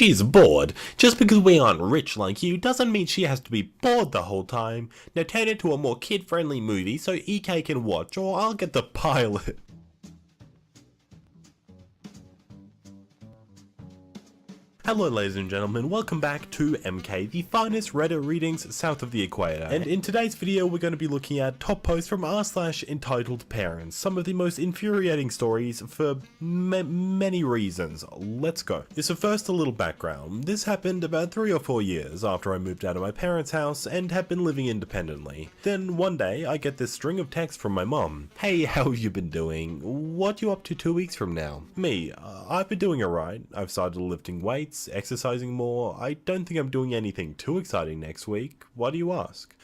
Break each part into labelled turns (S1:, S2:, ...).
S1: She's bored. Just because we aren't rich like you doesn't mean she has to be bored the whole time. Now turn it to a more kid-friendly movie so EK can watch, or I'll get the pilot. Hello ladies and gentlemen, welcome back to MK, the finest Reddit readings south of the equator. And in today's video we're going to be looking at top posts from r/entitled parents, some of the most infuriating stories for many reasons. Let's go. So first, a little background. This happened about 3 or 4 years after I moved out of my parents' house and have been living independently. Then one day I get this string of texts from my mom. Hey, how have you been doing? What you up to 2 weeks from now? Me, I've been doing alright. I've started lifting weights, exercising more. I don't think I'm doing anything too exciting next week. Why do you ask?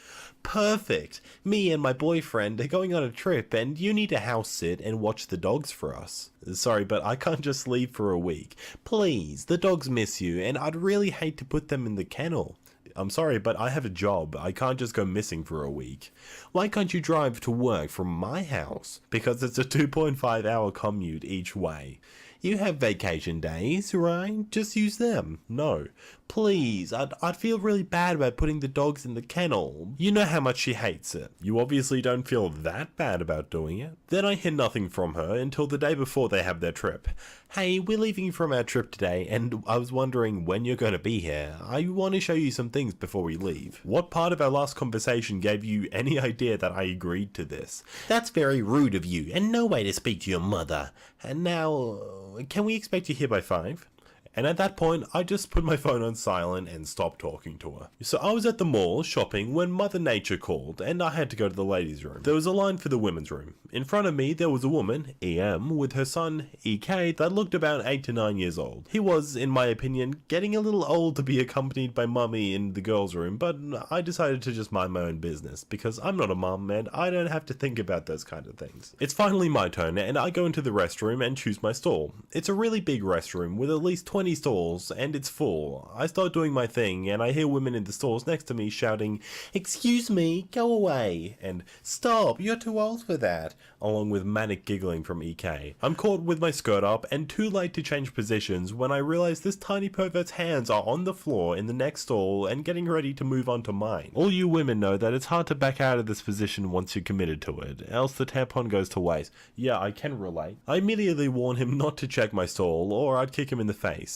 S1: Perfect! Me and my boyfriend are going on a trip and you need to house sit and watch the dogs for us. Sorry, but I can't just leave for a week. Please, the dogs miss you and I'd really hate to put them in the kennel. I'm sorry, but I have a job. I can't just go missing for a week. Why can't you drive to work from my house? Because it's a 2.5 hour commute each way. You have vacation days, right? Just use them. No. Please, I'd feel really bad about putting the dogs in the kennel. You know how much she hates it. You obviously don't feel that bad about doing it. Then I hear nothing from her until the day before they have their trip. Hey, we're leaving from our trip today and I was wondering when you're going to be here. I want to show you some things before we leave. What part of our last conversation gave you any idea that I agreed to this? That's very rude of you and no way to speak to your mother. And now, can we expect you here by 5? And at that point, I just put my phone on silent and stopped talking to her. So I was at the mall shopping when Mother Nature called and I had to go to the ladies' room. There was a line for the women's room. In front of me, there was a woman, EM, with her son, EK, that looked about 8 to 9 years old. He was, in my opinion, getting a little old to be accompanied by mummy in the girls' room, but I decided to just mind my own business because I'm not a mum and I don't have to think about those kind of things. It's finally my turn and I go into the restroom and choose my stall. It's a really big restroom with at least 20 stalls and it's full. I start doing my thing and I hear women in the stalls next to me shouting, "Excuse me, go away," and "Stop, you're too old for that," along with manic giggling from EK. I'm caught with my skirt up and too late to change positions when I realize this tiny pervert's hands are on the floor in the next stall and getting ready to move on to mine. All you women know that it's hard to back out of this position once you're committed to it, else the tampon goes to waste. Yeah, I can relate. I immediately warn him not to check my stall or I'd kick him in the face.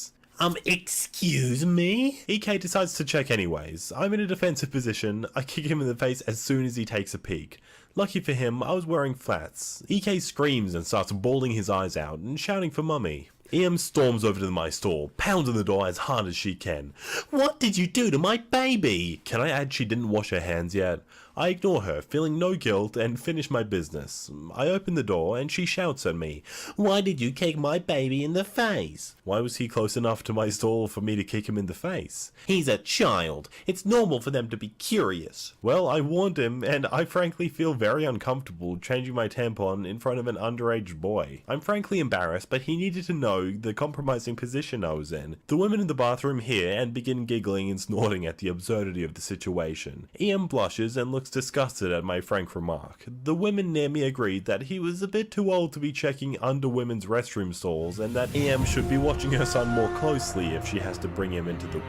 S1: Excuse me? EK decides to check anyways. I'm in a defensive position. I kick him in the face as soon as he takes a peek. Lucky for him, I was wearing flats. EK screams and starts bawling his eyes out and shouting for mummy. EM storms over to my stall, pounds on the door as hard as she can. "What did you do to my baby?" Can I add she didn't wash her hands yet? I ignore her, feeling no guilt, and finish my business. I open the door and she shouts at me, "Why did you kick my baby in the face?" Why was he close enough to my stall for me to kick him in the face? He's a child. It's normal for them to be curious. Well, I warned him and I frankly feel very uncomfortable changing my tampon in front of an underage boy. I'm frankly embarrassed, but he needed to know the compromising position I was in. The women in the bathroom hear and begin giggling and snorting at the absurdity of the situation. EM blushes and looks disgusted at my frank remark. The women near me agreed that he was a bit too old to be checking under women's restroom stalls and that EM should be watching her son more closely if she has to bring him into the